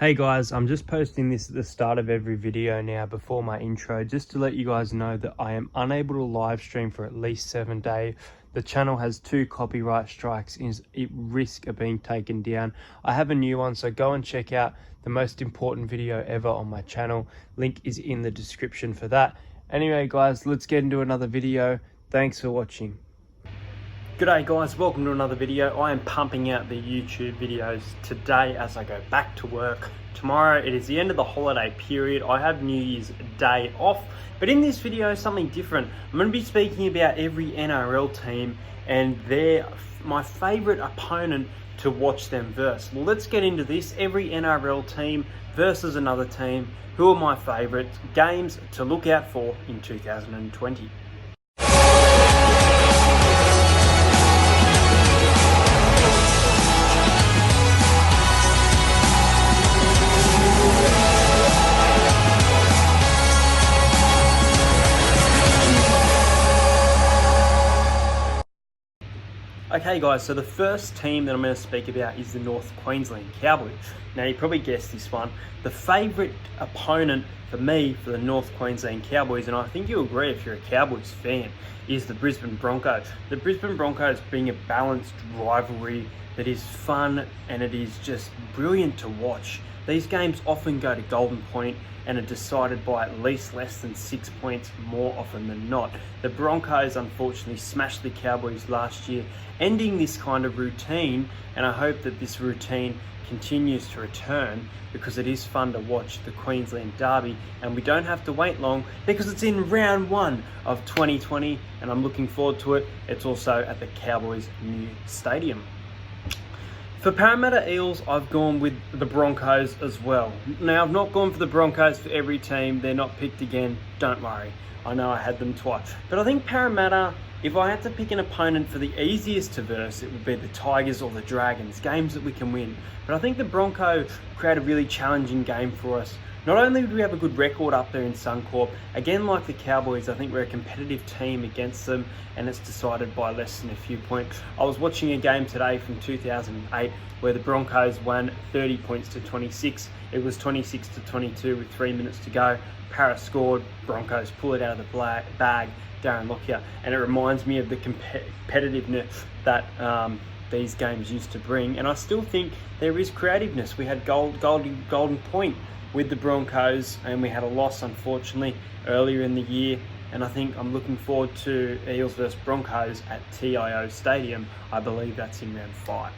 Hey guys, I'm just posting this at the start of every video now before my intro, just to let you guys know that I am unable to live stream for at least 7 days. The channel has 2 copyright strikes, is at risk of being taken down. I have a new one, so go and check out the most important video ever on my channel. Link is in the description for that. Anyway guys, let's get into another video. Thanks for watching. G'day guys, welcome to another video. I am pumping out the YouTube videos today as I go back to work. Tomorrow it is the end of the holiday period. I have New Year's Day off, but in this video something different. I'm going to be speaking about every NRL team and my favourite opponent to watch them versus. Well, let's get into this. Every NRL team versus another team. Who are my favourite games to look out for in 2020? Okay guys, so the first team that I'm going to speak about is the North Queensland Cowboys. Now you probably guessed this one. The favourite opponent for me for the North Queensland Cowboys, and I think you'll agree if you're a Cowboys fan, is the Brisbane Broncos. The Brisbane Broncos being a balanced rivalry that is fun and it is just brilliant to watch. These games often go to Golden Point and are decided by at least less than 6 points more often than not. The Broncos unfortunately smashed the Cowboys last year, ending this kind of routine, and I hope that this routine continues to return because it is fun to watch the Queensland Derby, and we don't have to wait long because it's in round 1 of 2020 and I'm looking forward to it. It's also at the Cowboys' new stadium. For Parramatta Eels, I've gone with the Broncos as well. Now, I've not gone for the Broncos for every team. They're not picked again. Don't worry. I know I had them twice. But I think Parramatta, if I had to pick an opponent for the easiest to verse, it would be the Tigers or the Dragons, games that we can win. But I think the Broncos create a really challenging game for us. Not only do we have a good record up there in Suncorp, again like the Cowboys, I think we're a competitive team against them and it's decided by less than a few points. I was watching a game today from 2008 where the Broncos won 30 points to 26. It was 26 to 22 with 3 minutes to go. Para scored, Broncos pull it out of the bag, Darren Lockyer, and it reminds me of the competitiveness that these games used to bring, and I still think there is creativeness. We had Golden Point with the Broncos and we had a loss unfortunately earlier in the year, and I think I'm looking forward to Eels versus Broncos at TIO Stadium. I believe that's in round 5.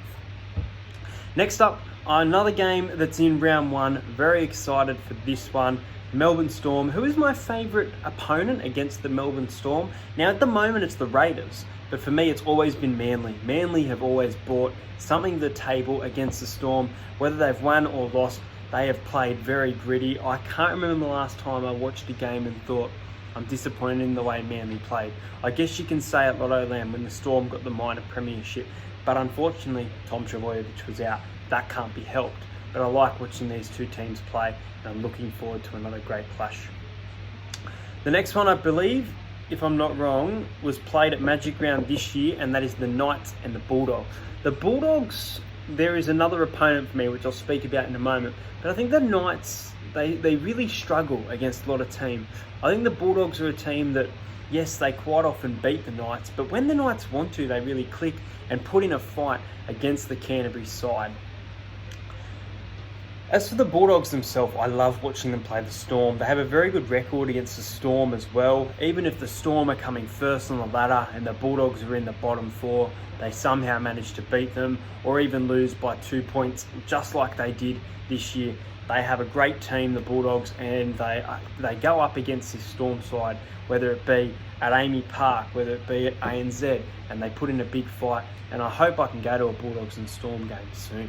Next up, another game that's in round 1. Very excited for this one. Melbourne Storm. Who is my favourite opponent against the Melbourne Storm? Now at the moment it's the Raiders, but for me it's always been Manly. Manly have always brought something to the table against the Storm. Whether they've won or lost, they have played very gritty. I can't remember the last time I watched a game and thought, I'm disappointed in the way Manly played. I guess you can say at Lottoland when the Storm got the minor premiership, but unfortunately Tom Trbojevic was out. That can't be helped. But I like watching these two teams play and I'm looking forward to another great clash. The next one, I believe, if I'm not wrong, was played at Magic Round this year, and that is the Knights and the Bulldogs. The Bulldogs, there is another opponent for me which I'll speak about in a moment, but I think the Knights, they really struggle against a lot of teams. I think the Bulldogs are a team that, yes, they quite often beat the Knights, but when the Knights want to, they really click and put in a fight against the Canterbury side. As for the Bulldogs themselves, I love watching them play the Storm. They have a very good record against the Storm as well. Even if the Storm are coming first on the ladder and the Bulldogs are in the bottom 4, they somehow manage to beat them or even lose by 2 points, just like they did this year. They have a great team, the Bulldogs, and they go up against this Storm side, whether it be at Amy Park, whether it be at ANZ, and they put in a big fight, and I hope I can go to a Bulldogs and Storm game soon.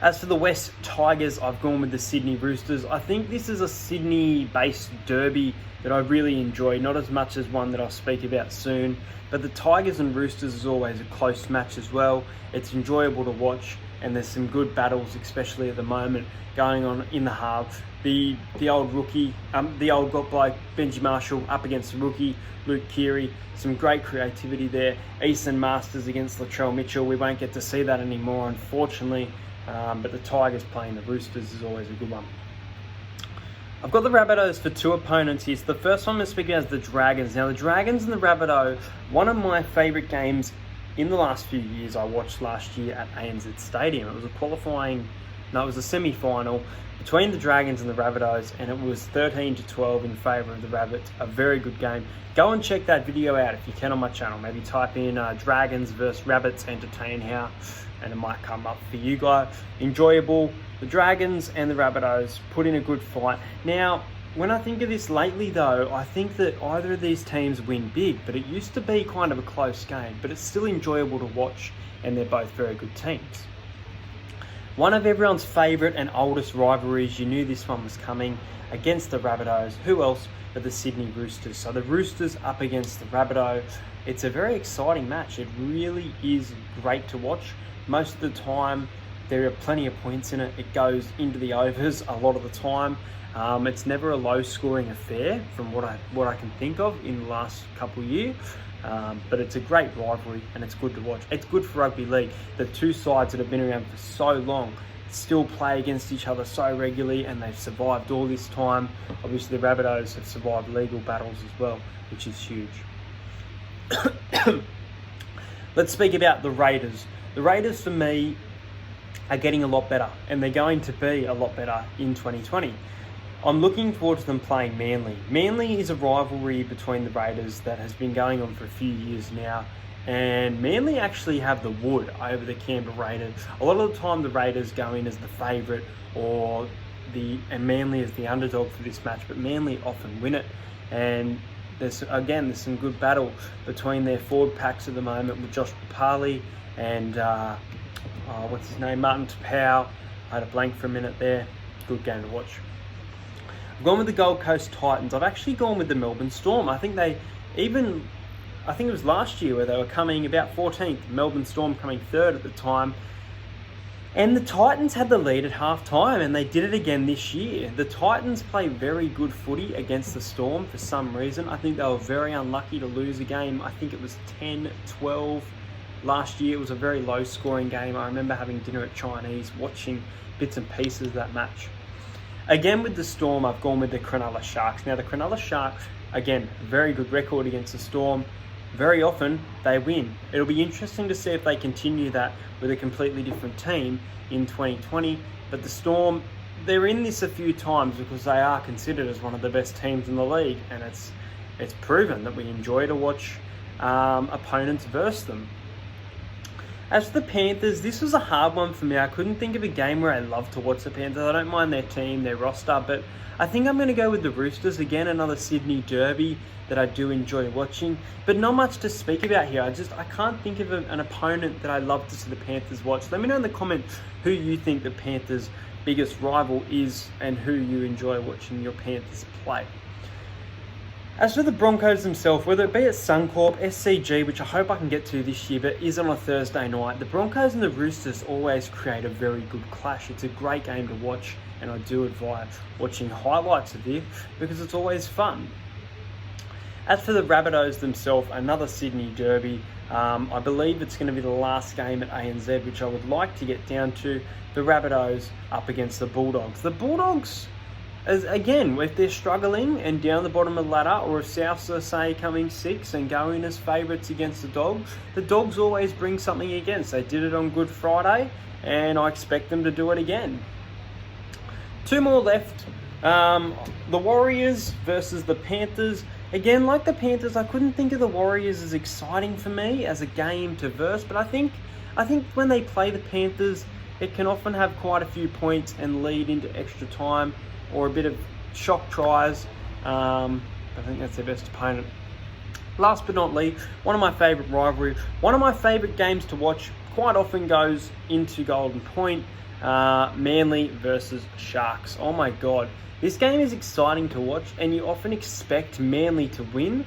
As for the West Tigers, I've gone with the Sydney Roosters. I think this is a Sydney-based derby that I really enjoy, not as much as one that I'll speak about soon. But the Tigers and Roosters is always a close match as well. It's enjoyable to watch, and there's some good battles, especially at the moment, going on in the halves. The old rookie, the old bloke, Benji Marshall, up against the rookie, Luke Keary. Some great creativity there. Easton Masters against Latrell Mitchell. We won't get to see that anymore, unfortunately. But the Tigers playing the Roosters is always a good one. I've got the Rabbitohs for two opponents here. So the first one I'm speaking of is the Dragons. Now the Dragons and the Rabbitohs, one of my favourite games in the last few years I watched last year at ANZ Stadium. It was it was a semi-final between the Dragons and the Rabbitohs, and it was 13-12 in favour of the Rabbits. A very good game. Go and check that video out if you can on my channel. Maybe type in Dragons versus Rabbits Entertain How, and it might come up for you guys. Enjoyable. The Dragons and the Rabbitohs put in a good fight. Now, when I think of this lately though, I think that either of these teams win big, but it used to be kind of a close game, but it's still enjoyable to watch, and they're both very good teams. One of everyone's favourite and oldest rivalries, you knew this one was coming, against the Rabbitohs. Who else but the Sydney Roosters? So the Roosters up against the Rabbitohs. It's a very exciting match. It really is great to watch. Most of the time, there are plenty of points in it. It goes into the overs a lot of the time. It's never a low-scoring affair from what I can think of in the last couple of years. But it's a great rivalry and it's good to watch. It's good for rugby league. The two sides that have been around for so long still play against each other so regularly, and they've survived all this time. Obviously, the Rabbitohs have survived legal battles as well, which is huge. Let's speak about the Raiders. The Raiders, for me, are getting a lot better, and they're going to be a lot better in 2020. I'm looking forward to them playing Manly. Manly is a rivalry between the Raiders that has been going on for a few years now, and Manly actually have the wood over the Canberra Raiders. A lot of the time the Raiders go in as the favourite and Manly is the underdog for this match, but Manly often win it, and there's some good battle between their forward packs at the moment with Josh Papali and Martin Tapau. I had a blank for a minute there. Good game to watch. I've gone with the Gold Coast Titans. I've actually gone with the Melbourne Storm. I think it was last year where they were coming about 14th. Melbourne Storm coming 3rd at the time. And the Titans had the lead at half time, and they did it again this year. The Titans play very good footy against the Storm for some reason. I think they were very unlucky to lose a game. I think it was 10-12. Last year, it was a very low-scoring game. I remember having dinner at Chinese, watching bits and pieces of that match. Again, with the Storm, I've gone with the Cronulla Sharks. Now, the Cronulla Sharks, again, very good record against the Storm. Very often, they win. It'll be interesting to see if they continue that with a completely different team in 2020. But the Storm, they're in this a few times because they are considered as one of the best teams in the league. And it's proven that we enjoy to watch opponents verse them. As for the Panthers, this was a hard one for me. I couldn't think of a game where I love to watch the Panthers. I don't mind their team, their roster, but I think I'm going to go with the Roosters. Again, another Sydney derby that I do enjoy watching, but not much to speak about here. I can't think of an opponent that I love to see the Panthers watch. Let me know in the comments who you think the Panthers' biggest rival is and who you enjoy watching your Panthers play. As for the Broncos themselves, whether it be at Suncorp, SCG, which I hope I can get to this year, but is on a Thursday night, the Broncos and the Roosters always create a very good clash. It's a great game to watch, and I do advise watching highlights of this because it's always fun. As for the Rabbitohs themselves, another Sydney derby. I believe it's going to be the last game at ANZ, which I would like to get down to. The Rabbitohs up against the Bulldogs. The Bulldogs, again, if they're struggling and down the bottom of the ladder, or if Souths are, say, coming 6th and going as favourites against the Dogs always bring something against. They did it on Good Friday, and I expect them to do it again. Two more left. The Warriors versus the Panthers. Again, like the Panthers, I couldn't think of the Warriors as exciting for me as a game to verse, but I think when they play the Panthers, it can often have quite a few points and lead into extra time or a bit of shock tries. I think that's their best opponent. Last but not least, one of my favourite rivalries, one of my favourite games to watch quite often goes into Golden Point, Manly versus Sharks. Oh my God. This game is exciting to watch, and you often expect Manly to win,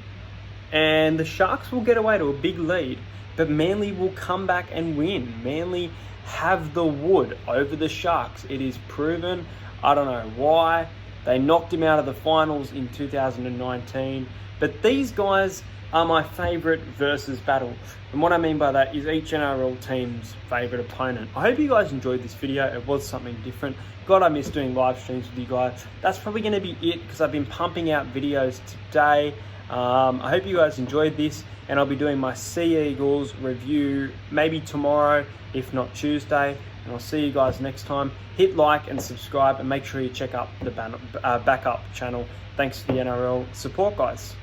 and the Sharks will get away to a big lead, but Manly will come back and win. Manly have the wood over the Sharks. It is proven. I don't know why. They knocked him out of the finals in 2019. But these guys are my favourite versus battle. And what I mean by that is each NRL team's favourite opponent. I hope you guys enjoyed this video. It was something different. God, I miss doing live streams with you guys. That's probably going to be it because I've been pumping out videos today. I hope you guys enjoyed this, and I'll be doing my Sea Eagles review maybe tomorrow, if not Tuesday. And I'll see you guys next time. Hit like and subscribe, and make sure you check out the backup channel. Thanks for the NRL support, guys.